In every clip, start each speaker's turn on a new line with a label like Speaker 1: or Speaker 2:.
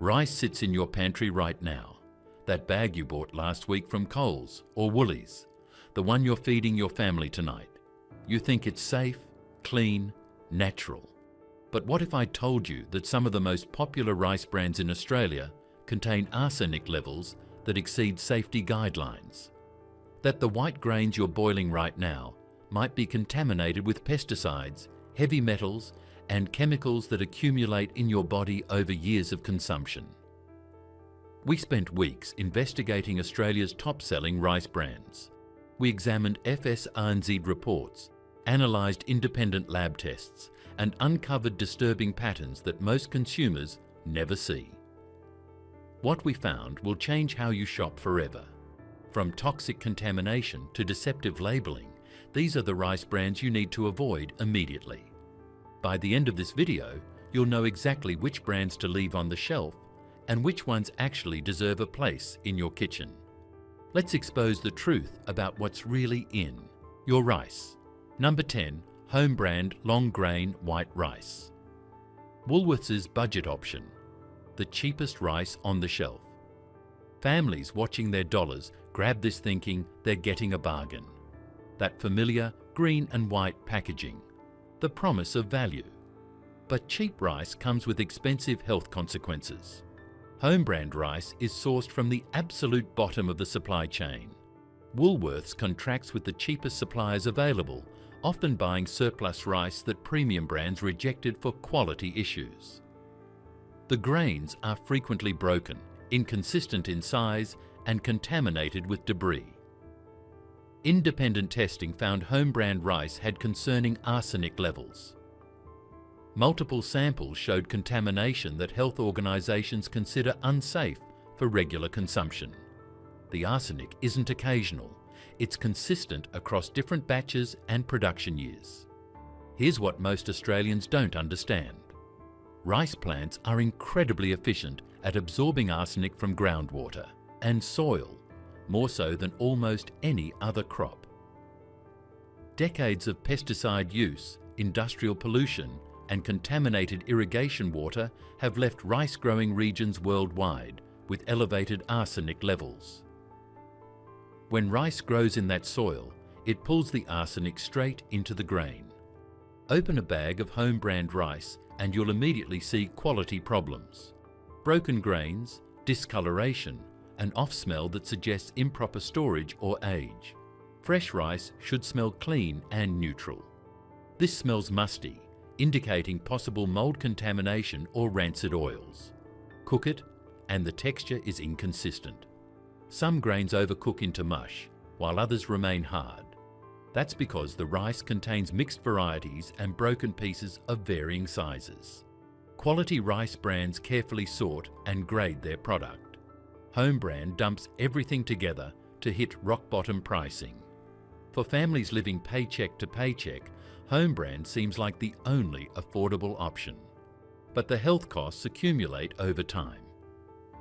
Speaker 1: Rice sits in your pantry right now. That bag you bought last week from Coles or Woolies, the one you're feeding your family tonight. You think it's safe, clean, natural. But what if I told you that some of the most popular rice brands in Australia contain arsenic levels that exceed safety guidelines? That the white grains you're boiling right now might be contaminated with pesticides, heavy metals, and chemicals that accumulate in your body over years of consumption. We spent weeks investigating Australia's top-selling rice brands. We examined FSANZ reports, analysed independent lab tests, and uncovered disturbing patterns that most consumers never see. What we found will change how you shop forever. From toxic contamination to deceptive labelling, these are the rice brands you need to avoid immediately. By the end of this video, you'll know exactly which brands to leave on the shelf and which ones actually deserve a place in your kitchen. Let's expose the truth about what's really in your rice. Number 10. Home brand long grain white rice. Woolworths' budget option. The cheapest rice on the shelf. Families watching their dollars grab this thinking they're getting a bargain. That familiar green and white packaging. The promise of value. But cheap rice comes with expensive health consequences. Home brand rice is sourced from the absolute bottom of the supply chain. Woolworths contracts with the cheapest suppliers available, often buying surplus rice that premium brands rejected for quality issues. The grains are frequently broken, inconsistent in size, and contaminated with debris. Independent testing found home brand rice had concerning arsenic levels. Multiple samples showed contamination that health organisations consider unsafe for regular consumption. The arsenic isn't occasional, it's consistent across different batches and production years. Here's what most Australians don't understand. Rice plants are incredibly efficient at absorbing arsenic from groundwater and soil, more so than almost any other crop. Decades of pesticide use, industrial pollution, and contaminated irrigation water have left rice-growing regions worldwide with elevated arsenic levels. When rice grows in that soil, it pulls the arsenic straight into the grain. Open a bag of home brand rice and you'll immediately see quality problems. Broken grains, discoloration, an off-smell that suggests improper storage or age. Fresh rice should smell clean and neutral. This smells musty, indicating possible mold contamination or rancid oils. Cook it, and the texture is inconsistent. Some grains overcook into mush, while others remain hard. That's because the rice contains mixed varieties and broken pieces of varying sizes. Quality rice brands carefully sort and grade their product. Home brand dumps everything together to hit rock-bottom pricing. For families living paycheck to paycheck, home brand seems like the only affordable option. But the health costs accumulate over time.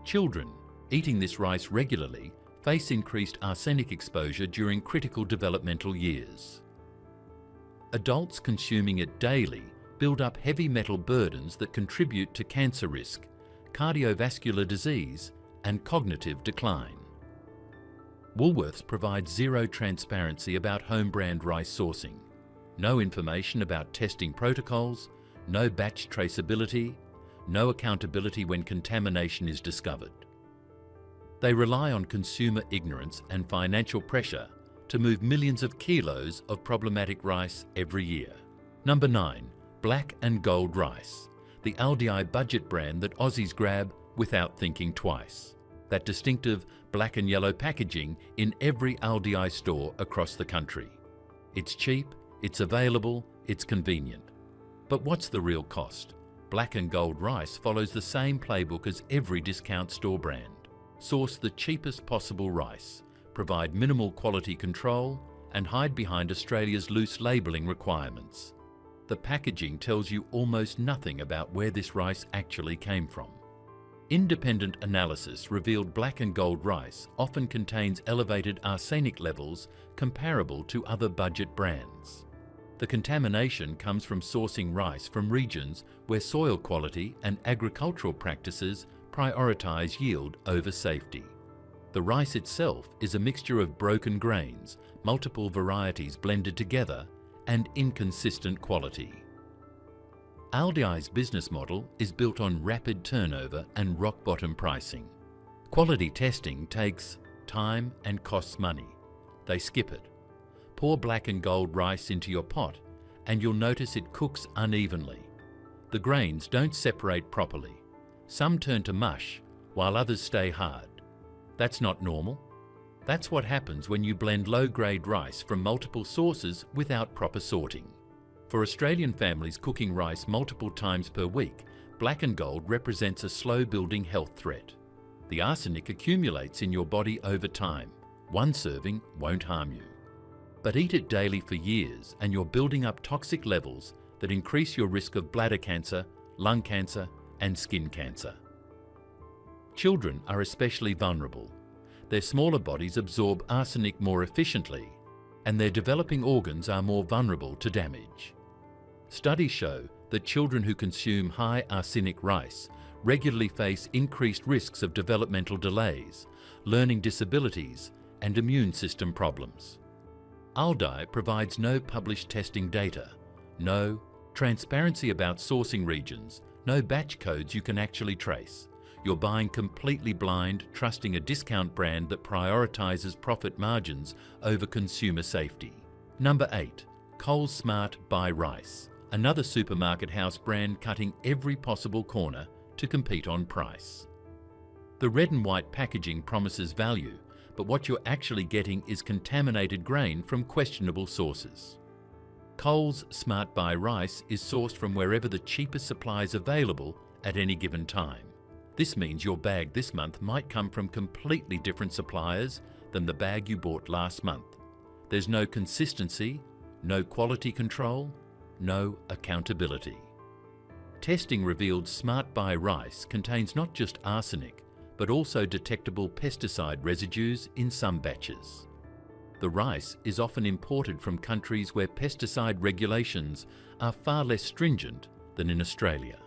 Speaker 1: Children eating this rice regularly face increased arsenic exposure during critical developmental years. Adults consuming it daily build up heavy metal burdens that contribute to cancer risk, cardiovascular disease, and cognitive decline. Woolworths provides zero transparency about home brand rice sourcing, no information about testing protocols, no batch traceability, no accountability when contamination is discovered. They rely on consumer ignorance and financial pressure to move millions of kilos of problematic rice every year. Number 9. Black and gold rice, the Aldi budget brand that Aussies grab without thinking twice. That distinctive black and yellow packaging in every Aldi store across the country. It's cheap, it's available, it's convenient. But what's the real cost? Black and gold rice follows the same playbook as every discount store brand. Source the cheapest possible rice, provide minimal quality control, and hide behind Australia's loose labelling requirements. The packaging tells you almost nothing about where this rice actually came from. Independent analysis revealed black and gold rice often contains elevated arsenic levels comparable to other budget brands. The contamination comes from sourcing rice from regions where soil quality and agricultural practices prioritise yield over safety. The rice itself is a mixture of broken grains, multiple varieties blended together, and inconsistent quality. Aldi's business model is built on rapid turnover and rock-bottom pricing. Quality testing takes time and costs money. They skip it. Pour black and gold rice into your pot and you'll notice it cooks unevenly. The grains don't separate properly. Some turn to mush while others stay hard. That's not normal. That's what happens when you blend low-grade rice from multiple sources without proper sorting. For Australian families cooking rice multiple times per week, black and gold represents a slow-building health threat. The arsenic accumulates in your body over time. One serving won't harm you. But eat it daily for years and you're building up toxic levels that increase your risk of bladder cancer, lung cancer, and skin cancer. Children are especially vulnerable. Their smaller bodies absorb arsenic more efficiently, and their developing organs are more vulnerable to damage. Studies show that children who consume high arsenic rice regularly face increased risks of developmental delays, learning disabilities, and immune system problems. Aldi provides no published testing data, no transparency about sourcing regions, no batch codes you can actually trace. You're buying completely blind, trusting a discount brand that prioritises profit margins over consumer safety. Number 8. Coles Smart Buy Rice, another supermarket house brand cutting every possible corner to compete on price. The red and white packaging promises value, but what you're actually getting is contaminated grain from questionable sources. Coles Smart Buy Rice is sourced from wherever the cheapest supply is available at any given time. This means your bag this month might come from completely different suppliers than the bag you bought last month. There's no consistency, no quality control, no accountability. Testing revealed Smart Buy rice contains not just arsenic, but also detectable pesticide residues in some batches. The rice is often imported from countries where pesticide regulations are far less stringent than in Australia.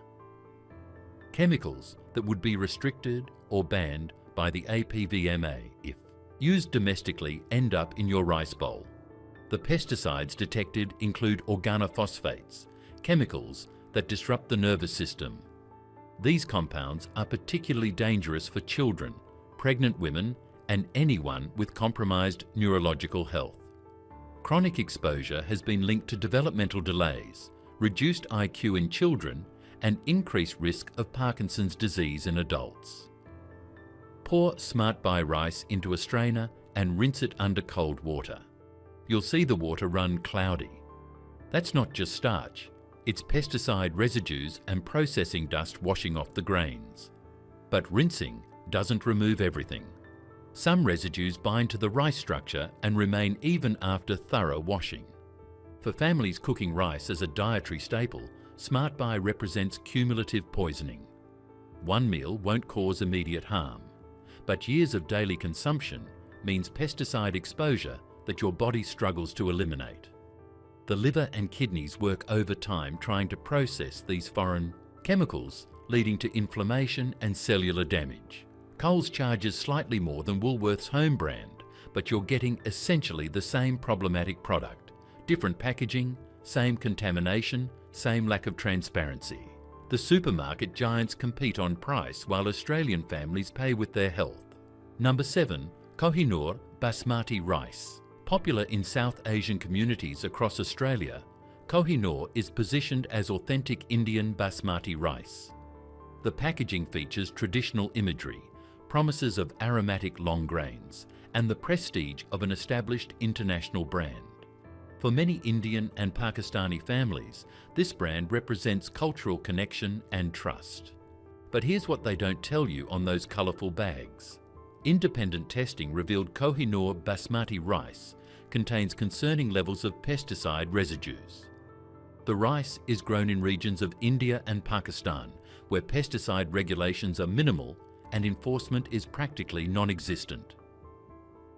Speaker 1: Chemicals that would be restricted or banned by the APVMA if used domestically end up in your rice bowl. The pesticides detected include organophosphates, chemicals that disrupt the nervous system. These compounds are particularly dangerous for children, pregnant women, and anyone with compromised neurological health. Chronic exposure has been linked to developmental delays, reduced IQ in children, and increased risk of Parkinson's disease in adults. Pour Smart Buy rice into a strainer and rinse it under cold water. You'll see the water run cloudy. That's not just starch, it's pesticide residues and processing dust washing off the grains. But rinsing doesn't remove everything. Some residues bind to the rice structure and remain even after thorough washing. For families cooking rice as a dietary staple, Smart Buy represents cumulative poisoning. One meal won't cause immediate harm, but years of daily consumption means pesticide exposure that your body struggles to eliminate. The liver and kidneys work overtime trying to process these foreign chemicals, leading to inflammation and cellular damage. Coles charges slightly more than Woolworths' home brand, but you're getting essentially the same problematic product. Different packaging, same contamination, same lack of transparency. The supermarket giants compete on price while Australian families pay with their health. Number 7. Kohinoor basmati rice. Popular in South Asian communities across Australia, Kohinoor is positioned as authentic Indian basmati rice. The packaging features traditional imagery, promises of aromatic long grains, and the prestige of an established international brand. For many Indian and Pakistani families, this brand represents cultural connection and trust. But here's what they don't tell you on those colourful bags. Independent testing revealed Kohinoor basmati rice contains concerning levels of pesticide residues. The rice is grown in regions of India and Pakistan, where pesticide regulations are minimal and enforcement is practically non-existent.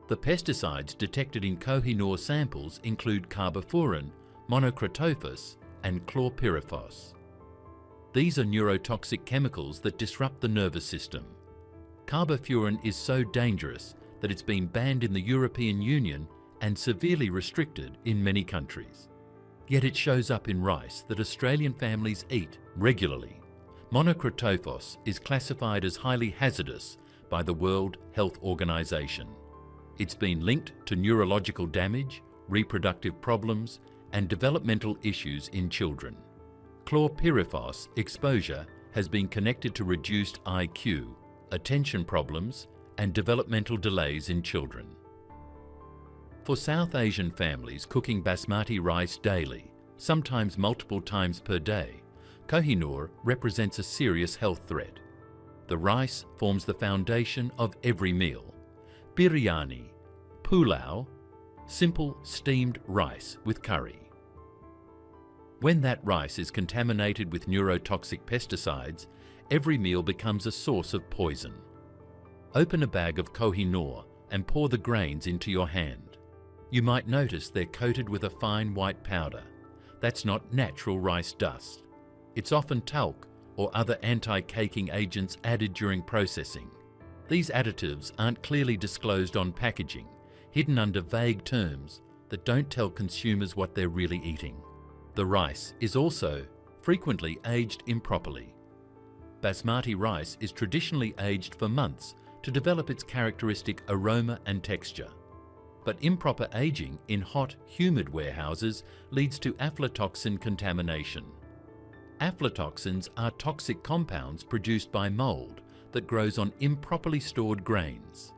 Speaker 1: The pesticides detected in Kohinoor samples include carbofuran, monocrotophos, and chlorpyrifos. These are neurotoxic chemicals that disrupt the nervous system. Carbofuran is so dangerous that it's been banned in the European Union and severely restricted in many countries. Yet it shows up in rice that Australian families eat regularly. Monochrotophos is classified as highly hazardous by the World Health Organization. It's been linked to neurological damage, reproductive problems, and developmental issues in children. Chlorpyrifos exposure has been connected to reduced IQ, attention problems, and developmental delays in children. For South Asian families cooking basmati rice daily, sometimes multiple times per day, Kohinoor represents a serious health threat. The rice forms the foundation of every meal. Biryani, pulao, simple steamed rice with curry. When that rice is contaminated with neurotoxic pesticides, every meal becomes a source of poison. Open a bag of Kohinoor and pour the grains into your hand. You might notice they're coated with a fine white powder. That's not natural rice dust. It's often talc or other anti-caking agents added during processing. These additives aren't clearly disclosed on packaging, hidden under vague terms that don't tell consumers what they're really eating. The rice is also frequently aged improperly. Basmati rice is traditionally aged for months to develop its characteristic aroma and texture. But improper aging in hot, humid warehouses leads to aflatoxin contamination. Aflatoxins are toxic compounds produced by mold that grows on improperly stored grains.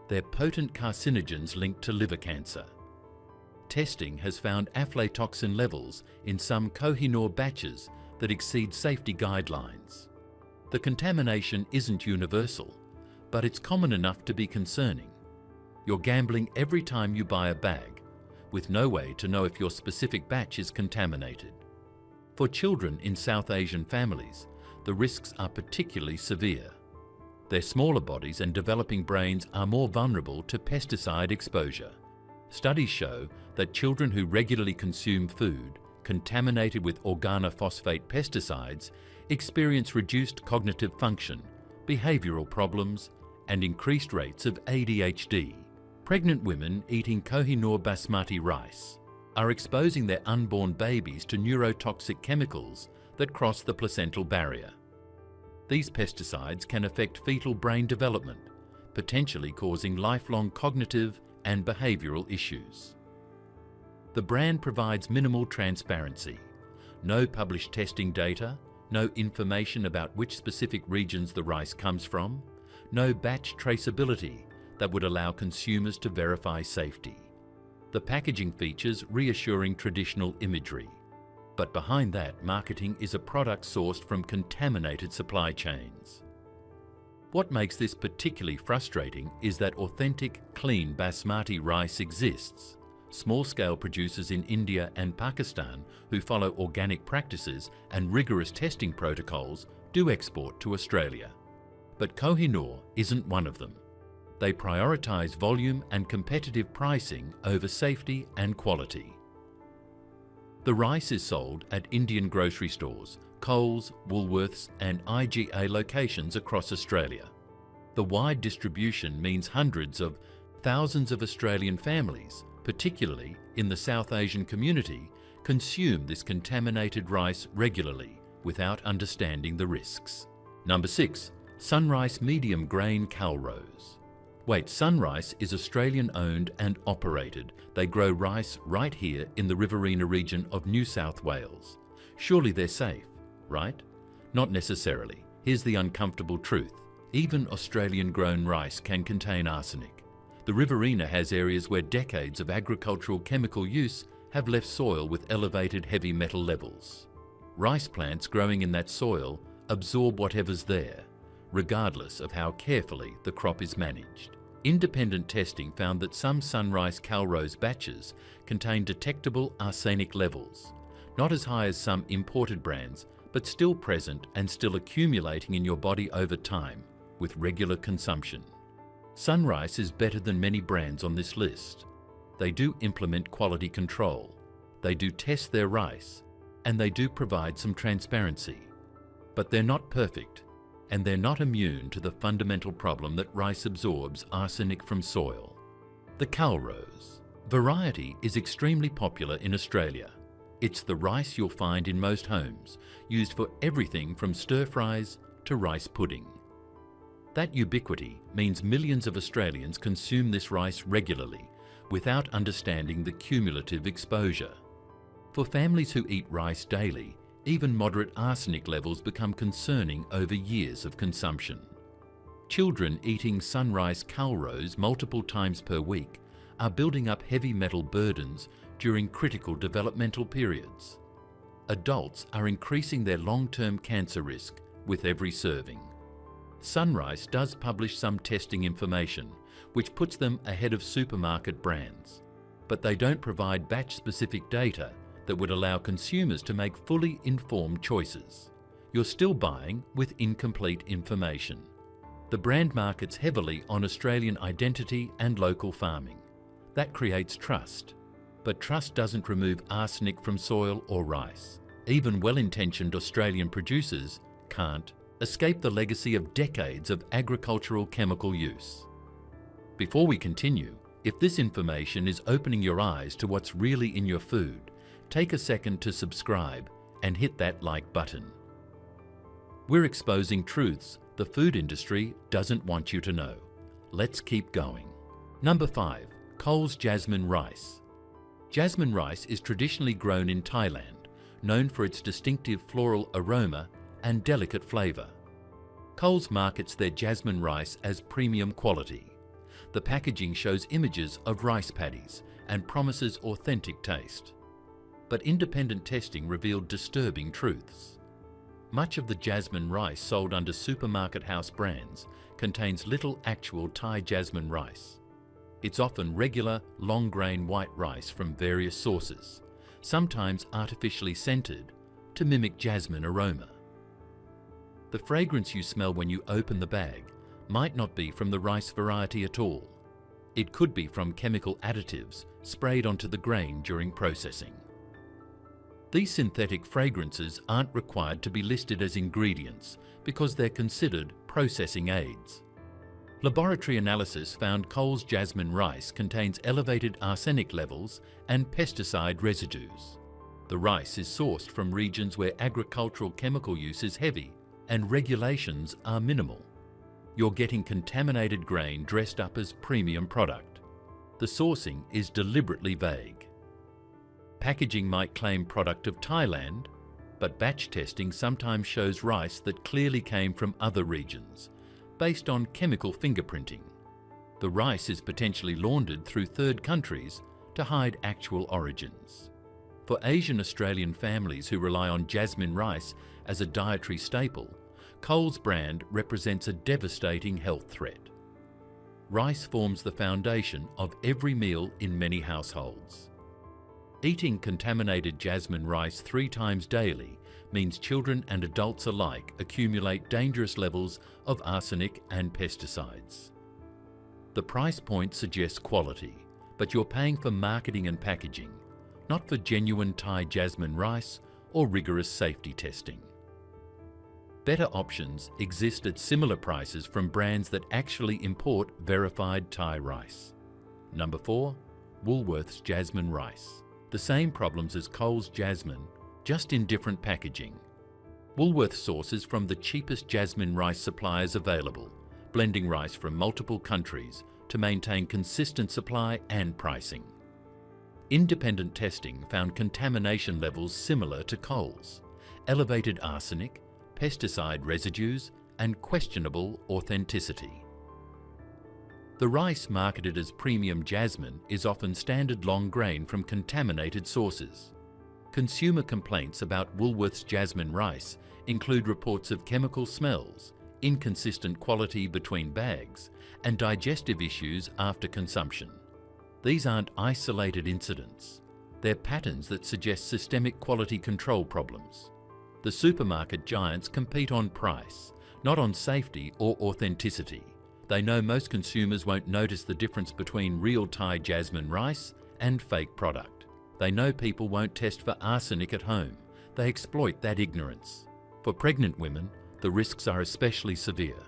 Speaker 1: They're potent carcinogens linked to liver cancer. Testing has found aflatoxin levels in some Kohinoor batches that exceed safety guidelines. The contamination isn't universal, but it's common enough to be concerning. You're gambling every time you buy a bag, with no way to know if your specific batch is contaminated. For children in South Asian families, the risks are particularly severe. Their smaller bodies and developing brains are more vulnerable to pesticide exposure. Studies show that children who regularly consume food contaminated with organophosphate pesticides experience reduced cognitive function, behavioural problems, and increased rates of ADHD. Pregnant women eating Kohinoor basmati rice are exposing their unborn babies to neurotoxic chemicals that cross the placental barrier. These pesticides can affect fetal brain development, potentially causing lifelong cognitive and behavioural issues. The brand provides minimal transparency, no published testing data, no information about which specific regions the rice comes from, no batch traceability that would allow consumers to verify safety. The packaging features reassuring traditional imagery, but behind that, marketing is a product sourced from contaminated supply chains. What makes this particularly frustrating is that authentic, clean basmati rice exists. Small-scale producers in India and Pakistan who follow organic practices and rigorous testing protocols do export to Australia. But Kohinoor isn't one of them. They prioritise volume and competitive pricing over safety and quality. The rice is sold at Indian grocery stores, Coles, Woolworths and IGA locations across Australia. The wide distribution means hundreds of thousands of Australian families, particularly in the South Asian community, consume this contaminated rice regularly without understanding the risks. Number 6. Sunrice medium grain Calrose. Wait, Sunrice is Australian owned and operated. They grow rice right here in the Riverina region of New South Wales. Surely they're safe, right? Not necessarily. Here's the uncomfortable truth. Even Australian-grown rice can contain arsenic. The Riverina has areas where decades of agricultural chemical use have left soil with elevated heavy metal levels. Rice plants growing in that soil absorb whatever's there, regardless of how carefully the crop is managed. Independent testing found that some Sunrice Calrose batches contain detectable arsenic levels, not as high as some imported brands, but still present and still accumulating in your body over time with regular consumption. Sunrice is better than many brands on this list. They do implement quality control, they do test their rice, and they do provide some transparency. But they're not perfect, and they're not immune to the fundamental problem that rice absorbs arsenic from soil. The Calrose variety is extremely popular in Australia. It's the rice you'll find in most homes, used for everything from stir-fries to rice pudding. That ubiquity means millions of Australians consume this rice regularly without understanding the cumulative exposure. For families who eat rice daily, even moderate arsenic levels become concerning over years of consumption. Children eating sunrise Calrose multiple times per week are building up heavy metal burdens during critical developmental periods. Adults are increasing their long-term cancer risk with every serving. Sunrise does publish some testing information, which puts them ahead of supermarket brands, but they don't provide batch-specific data that would allow consumers to make fully informed choices. You're still buying with incomplete information. The brand markets heavily on Australian identity and local farming. That creates trust. But trust doesn't remove arsenic from soil or rice. Even well-intentioned Australian producers can't escape the legacy of decades of agricultural chemical use. Before we continue, if this information is opening your eyes to what's really in your food, take a second to subscribe and hit that like button. We're exposing truths the food industry doesn't want you to know. Let's keep going. Number 5. Coles jasmine rice. Jasmine rice is traditionally grown in Thailand, known for its distinctive floral aroma and delicate flavour. Coles markets their jasmine rice as premium quality. The packaging shows images of rice paddies and promises authentic taste. But independent testing revealed disturbing truths. Much of the jasmine rice sold under supermarket house brands contains little actual Thai jasmine rice. It's often regular, long-grain white rice from various sources, sometimes artificially scented to mimic jasmine aroma. The fragrance you smell when you open the bag might not be from the rice variety at all. It could be from chemical additives sprayed onto the grain during processing. These synthetic fragrances aren't required to be listed as ingredients because they're considered processing aids. Laboratory analysis found Coles jasmine rice contains elevated arsenic levels and pesticide residues. The rice is sourced from regions where agricultural chemical use is heavy and regulations are minimal. You're getting contaminated grain dressed up as premium product. The sourcing is deliberately vague. Packaging might claim product of Thailand, but batch testing sometimes shows rice that clearly came from other regions, based on chemical fingerprinting. The rice is potentially laundered through third countries to hide actual origins. For Asian Australian families who rely on jasmine rice as a dietary staple, Coles brand represents a devastating health threat. Rice forms the foundation of every meal in many households. Eating contaminated jasmine rice 3 times daily means children and adults alike accumulate dangerous levels of arsenic and pesticides. The price point suggests quality, but you're paying for marketing and packaging, not for genuine Thai jasmine rice or rigorous safety testing. Better options exist at similar prices from brands that actually import verified Thai rice. Number 4. Woolworths jasmine rice. The same problems as Coles jasmine, just in different packaging. Woolworths sources from the cheapest jasmine rice suppliers available, blending rice from multiple countries to maintain consistent supply and pricing. Independent testing found contamination levels similar to Coles, elevated arsenic, pesticide residues, and questionable authenticity. The rice marketed as premium jasmine is often standard long grain from contaminated sources. Consumer complaints about Woolworths jasmine rice include reports of chemical smells, inconsistent quality between bags, and digestive issues after consumption. These aren't isolated incidents. They're patterns that suggest systemic quality control problems. The supermarket giants compete on price, not on safety or authenticity. They know most consumers won't notice the difference between real Thai jasmine rice and fake product. They know people won't test for arsenic at home. They exploit that ignorance. For pregnant women, the risks are especially severe.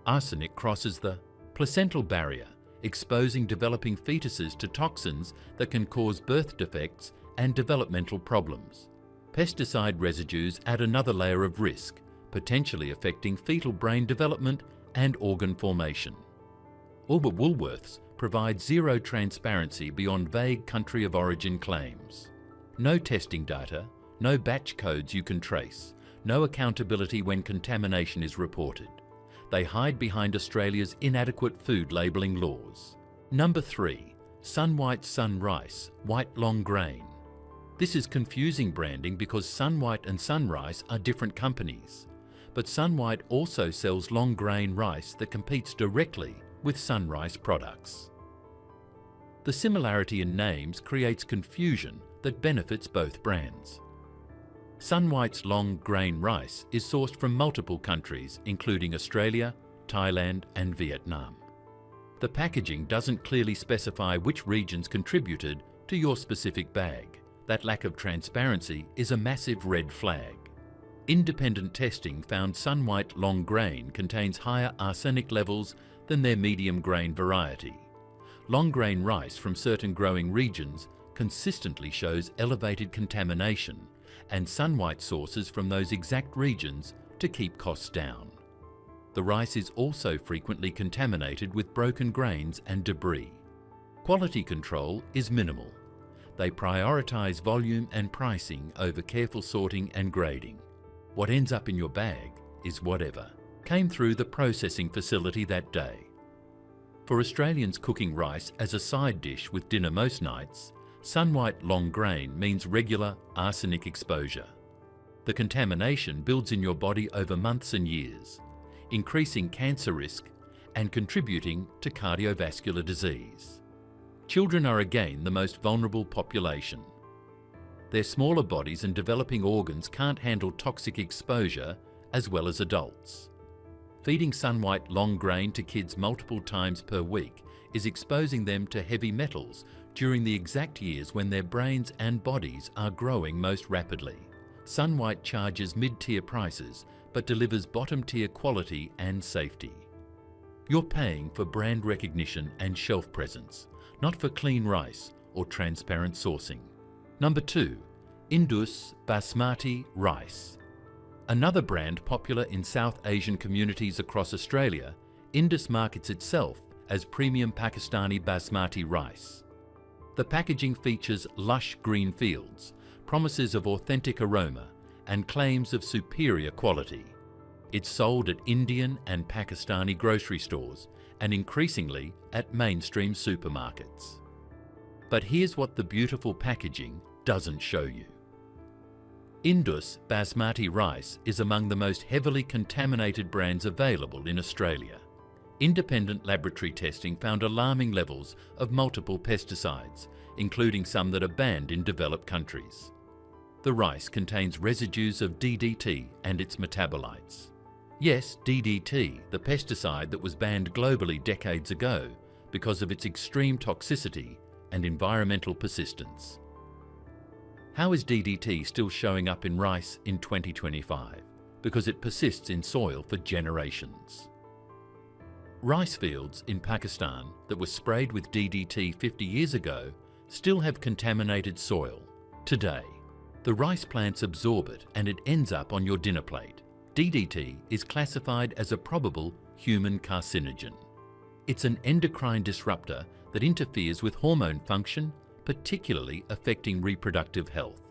Speaker 1: Arsenic crosses the placental barrier, exposing developing fetuses to toxins that can cause birth defects and developmental problems. Pesticide residues add another layer of risk, potentially affecting fetal brain development and organ formation. All but Woolworths provide zero transparency beyond vague country of origin claims. No testing data, no batch codes you can trace, no accountability when contamination is reported. They hide behind Australia's inadequate food labelling laws. Number 3. Sunwhite Sun Rice, white long grain. This is confusing branding because Sunwhite and Sunrice are different companies. But Sunwhite also sells long grain rice that competes directly with Sunrice products. The similarity in names creates confusion that benefits both brands. Sunwhite's long grain rice is sourced from multiple countries, including Australia, Thailand and Vietnam. The packaging doesn't clearly specify which regions contributed to your specific bag. That lack of transparency is a massive red flag. Independent testing found Sunwhite long grain contains higher arsenic levels than their medium grain variety. Long grain rice from certain growing regions consistently shows elevated contamination, and Sunwhite sources from those exact regions to keep costs down. The rice is also frequently contaminated with broken grains and debris. Quality control is minimal. They prioritise volume and pricing over careful sorting and grading. What ends up in your bag is whatever came through the processing facility that day. For Australians cooking rice as a side dish with dinner most nights, Sunwhite long grain means regular arsenic exposure. The contamination builds in your body over months and years, increasing cancer risk and contributing to cardiovascular disease. Children are again the most vulnerable population. Their smaller bodies and developing organs can't handle toxic exposure as well as adults. Feeding Sunwhite long grain to kids multiple times per week is exposing them to heavy metals during the exact years when their brains and bodies are growing most rapidly. Sunwhite charges mid-tier prices but delivers bottom-tier quality and safety. You're paying for brand recognition and shelf presence, not for clean rice or transparent sourcing. Number 2. Indus basmati rice. Another brand popular in South Asian communities across Australia, Indus markets itself as premium Pakistani basmati rice. The packaging features lush green fields, promises of authentic aroma, and claims of superior quality. It's sold at Indian and Pakistani grocery stores and increasingly at mainstream supermarkets. But here's what the beautiful packaging doesn't show you. Indus basmati rice is among the most heavily contaminated brands available in Australia. Independent laboratory testing found alarming levels of multiple pesticides, including some that are banned in developed countries. The rice contains residues of DDT and its metabolites. Yes, DDT, the pesticide that was banned globally decades ago because of its extreme toxicity and environmental persistence. How is DDT still showing up in rice in 2025? Because it persists in soil for generations. Rice fields in Pakistan that were sprayed with DDT 50 years ago still have contaminated soil. Today, the rice plants absorb it and it ends up on your dinner plate. DDT is classified as a probable human carcinogen. It's an endocrine disruptor that interferes with hormone function, particularly affecting reproductive health.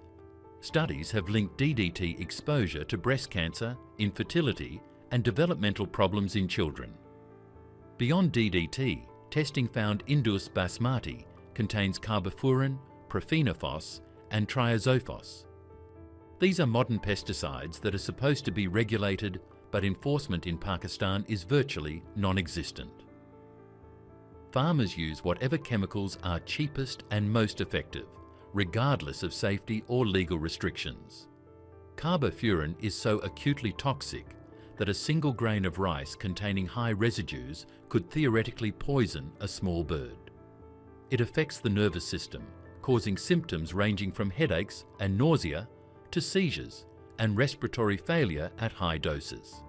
Speaker 1: Studies have linked DDT exposure to breast cancer, infertility, and developmental problems in children. Beyond DDT, testing found Indus basmati contains carbofuran, profenophos, and triazophos. These are modern pesticides that are supposed to be regulated, but enforcement in Pakistan is virtually non-existent. Farmers use whatever chemicals are cheapest and most effective, regardless of safety or legal restrictions. Carbofuran is so acutely toxic that a single grain of rice containing high residues could theoretically poison a small bird. It affects the nervous system, causing symptoms ranging from headaches and nausea to seizures and respiratory failure at high doses.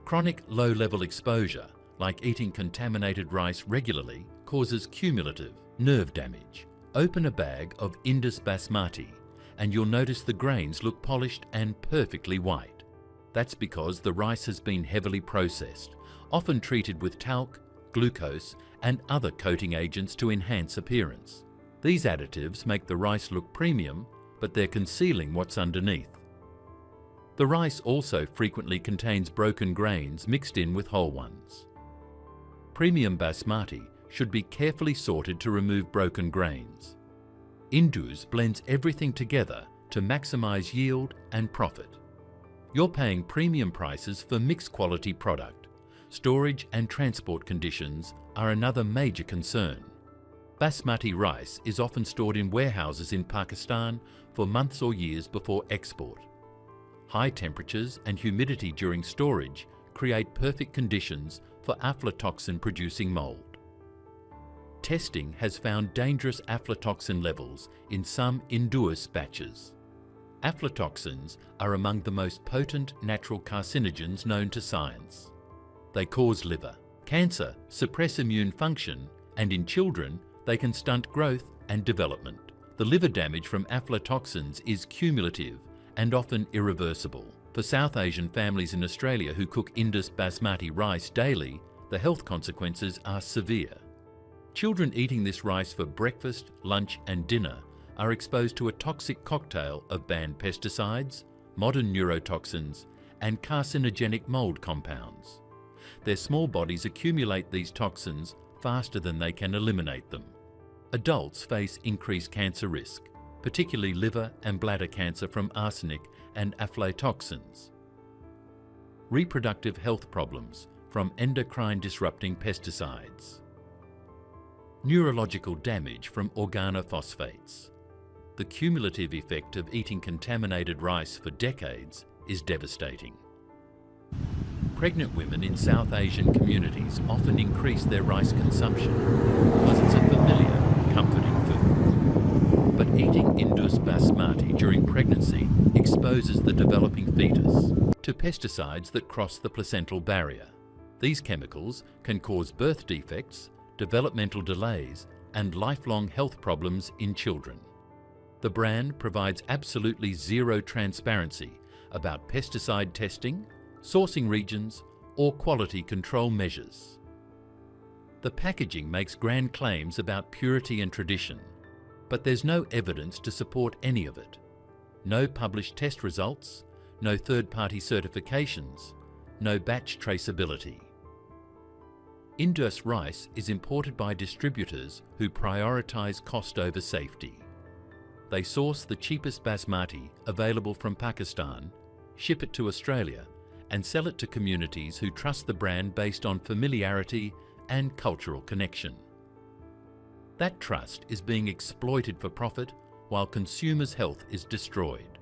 Speaker 1: Chronic low-level exposure, like eating contaminated rice regularly, causes cumulative nerve damage. Open a bag of Indus basmati and you'll notice the grains look polished and perfectly white. That's because the rice has been heavily processed, often treated with talc, glucose and other coating agents to enhance appearance. These additives make the rice look premium, but they're concealing what's underneath. The rice also frequently contains broken grains mixed in with whole ones. Premium basmati should be carefully sorted to remove broken grains. Indus blends everything together to maximize yield and profit. You're paying premium prices for mixed quality product. Storage and transport conditions are another major concern. Basmati rice is often stored in warehouses in Pakistan for months or years before export. High temperatures and humidity during storage create perfect conditions for aflatoxin-producing mold. Testing has found dangerous aflatoxin levels in some Indus batches. Aflatoxins are among the most potent natural carcinogens known to science. They cause liver cancer, suppress immune function, and in children, they can stunt growth and development. The liver damage from aflatoxins is cumulative and often irreversible. For South Asian families in Australia who cook Indus basmati rice daily, the health consequences are severe. Children eating this rice for breakfast, lunch and dinner are exposed to a toxic cocktail of banned pesticides, modern neurotoxins and carcinogenic mold compounds. Their small bodies accumulate these toxins faster than they can eliminate them. Adults face increased cancer risk, particularly liver and bladder cancer from arsenic and aflatoxins. Reproductive health problems from endocrine disrupting pesticides. Neurological damage from organophosphates. The cumulative effect of eating contaminated rice for decades is devastating. Pregnant women in South Asian communities often increase their rice consumption because it's a familiar, comforting food. But eating Indus basmati during pregnancy exposes the developing fetus to pesticides that cross the placental barrier. These chemicals can cause birth defects, developmental delays, and lifelong health problems in children. The brand provides absolutely zero transparency about pesticide testing, sourcing regions, or quality control measures. The packaging makes grand claims about purity and tradition, but there's no evidence to support any of it. No published test results, no third-party certifications, no batch traceability. Indus rice is imported by distributors who prioritise cost over safety. They source the cheapest basmati available from Pakistan, ship it to Australia, and sell it to communities who trust the brand based on familiarity and cultural connection. That trust is being exploited for profit while consumers' health is destroyed.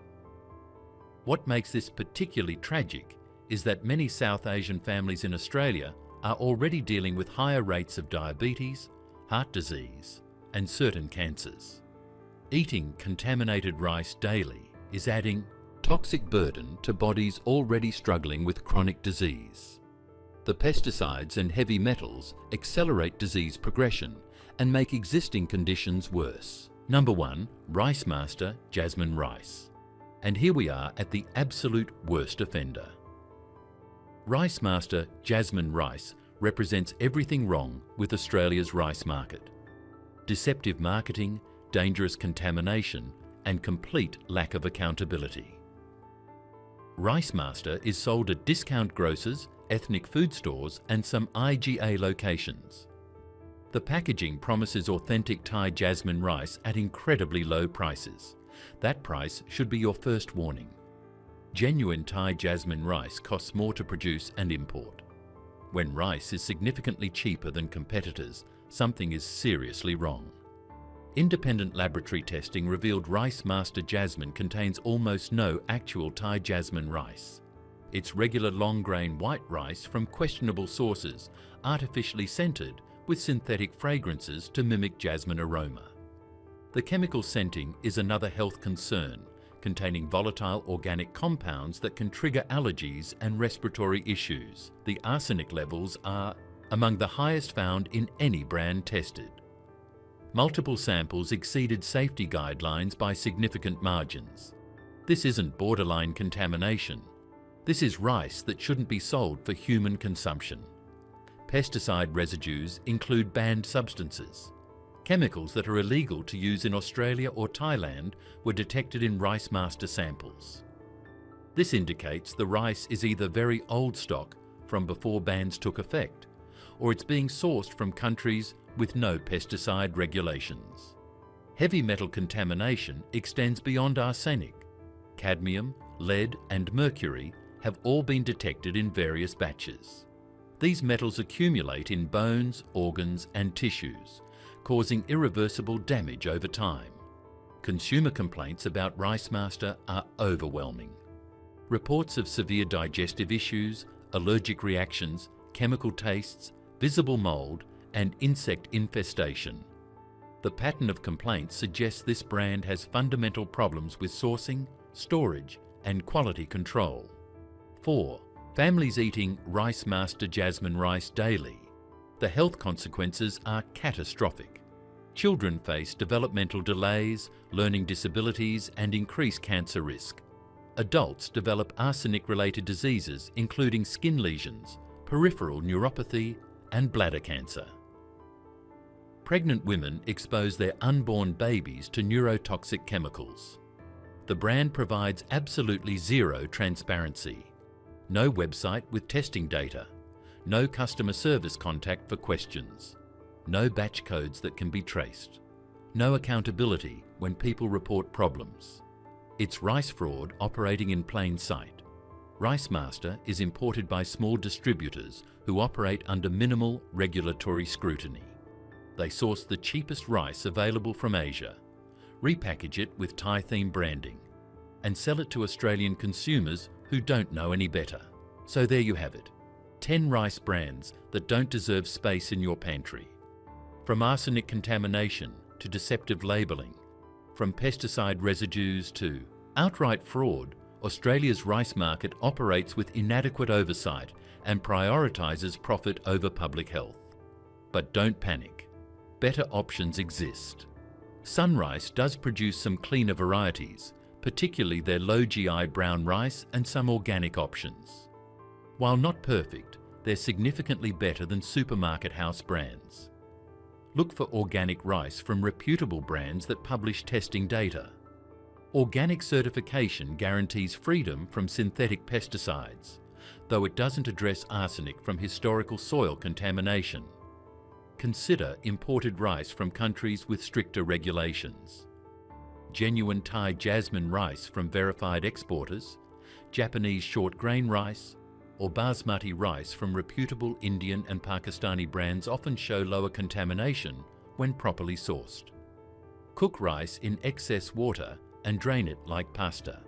Speaker 1: What makes this particularly tragic is that many South Asian families in Australia are already dealing with higher rates of diabetes, heart disease, and certain cancers. Eating contaminated rice daily is adding toxic burden to bodies already struggling with chronic disease. The pesticides and heavy metals accelerate disease progression and make existing conditions worse. Number 1, Rice Master Jasmine rice. And here we are at the absolute worst offender. Rice Master Jasmine rice represents everything wrong with Australia's rice market. Deceptive marketing, dangerous contamination, and complete lack of accountability. Rice Master is sold at discount grocers, ethnic food stores and some IGA locations. The packaging promises authentic Thai jasmine rice at incredibly low prices. That price should be your first warning. Genuine Thai jasmine rice costs more to produce and import. When rice is significantly cheaper than competitors, something is seriously wrong. Independent laboratory testing revealed Rice Master Jasmine contains almost no actual Thai jasmine rice. It's regular long-grain white rice from questionable sources, artificially scented with synthetic fragrances to mimic jasmine aroma. The chemical scenting is another health concern, containing volatile organic compounds that can trigger allergies and respiratory issues. The arsenic levels are among the highest found in any brand tested. Multiple samples exceeded safety guidelines by significant margins. This isn't borderline contamination. This is rice that shouldn't be sold for human consumption. Pesticide residues include banned substances. Chemicals that are illegal to use in Australia or Thailand were detected in Rice Master samples. This indicates the rice is either very old stock from before bans took effect, or it's being sourced from countries with no pesticide regulations. Heavy metal contamination extends beyond arsenic. Cadmium, lead and mercury have all been detected in various batches. These metals accumulate in bones, organs and tissues, causing irreversible damage over time. Consumer complaints about Rice Master are overwhelming. Reports of severe digestive issues, allergic reactions, chemical tastes, visible mould and insect infestation. The pattern of complaints suggests this brand has fundamental problems with sourcing, storage and quality control. 4. Families eating Rice Master jasmine rice daily. The health consequences are catastrophic. Children face developmental delays, learning disabilities and increased cancer risk. Adults develop arsenic-related diseases including skin lesions, peripheral neuropathy and bladder cancer. Pregnant women expose their unborn babies to neurotoxic chemicals. The brand provides absolutely zero transparency. No website with testing data. No customer service contact for questions. No batch codes that can be traced. No accountability when people report problems. It's rice fraud operating in plain sight. Rice Master is imported by small distributors who operate under minimal regulatory scrutiny. They source the cheapest rice available from Asia, repackage it with Thai-themed branding, and sell it to Australian consumers who don't know any better. So there you have it. 10 rice brands that don't deserve space in your pantry. From arsenic contamination to deceptive labelling, from pesticide residues to outright fraud, Australia's rice market operates with inadequate oversight and prioritises profit over public health. But don't panic. Better options exist. Sunrice does produce some cleaner varieties, particularly their low GI brown rice and some organic options. While not perfect, they're significantly better than supermarket house brands. Look for organic rice from reputable brands that publish testing data. Organic certification guarantees freedom from synthetic pesticides, though it doesn't address arsenic from historical soil contamination. Consider imported rice from countries with stricter regulations. Genuine Thai jasmine rice from verified exporters, Japanese short grain rice, or basmati rice from reputable Indian and Pakistani brands often show lower contamination when properly sourced. Cook rice in excess water and drain it like pasta.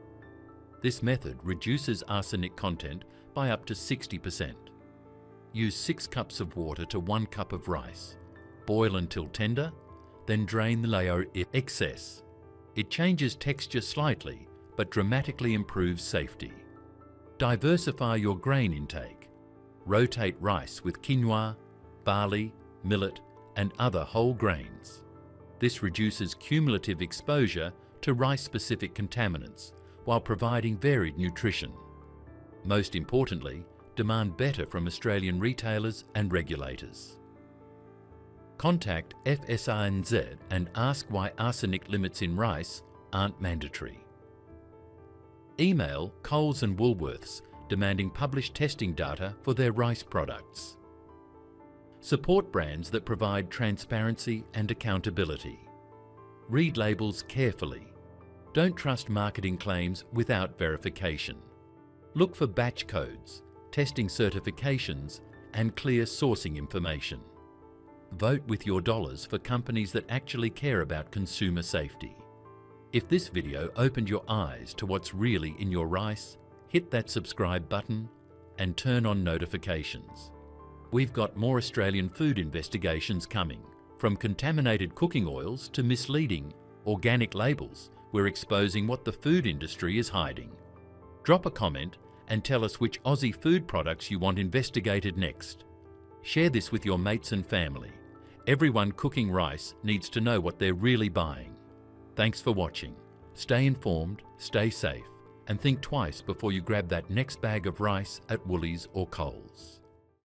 Speaker 1: This method reduces arsenic content by up to 60%. Use 6 cups of water to 1 cup of rice. Boil until tender, then drain the layer if excess. It changes texture slightly, but dramatically improves safety. Diversify your grain intake. Rotate rice with quinoa, barley, millet, and other whole grains. This reduces cumulative exposure to rice-specific contaminants while providing varied nutrition. Most importantly, demand better from Australian retailers and regulators. Contact FSANZ and ask why arsenic limits in rice aren't mandatory. Email Coles and Woolworths demanding published testing data for their rice products. Support brands that provide transparency and accountability. Read labels carefully. Don't trust marketing claims without verification. Look for batch codes, testing certifications, and clear sourcing information. Vote with your dollars for companies that actually care about consumer safety. If this video opened your eyes to what's really in your rice, hit that subscribe button and turn on notifications. We've got more Australian food investigations coming, from contaminated cooking oils to misleading organic labels we're exposing what the food industry is hiding. Drop a comment and tell us which Aussie food products you want investigated next. Share this with your mates and family. Everyone cooking rice needs to know what they're really buying. Thanks for watching. Stay informed, stay safe, and think twice before you grab that next bag of rice at Woolies or Coles.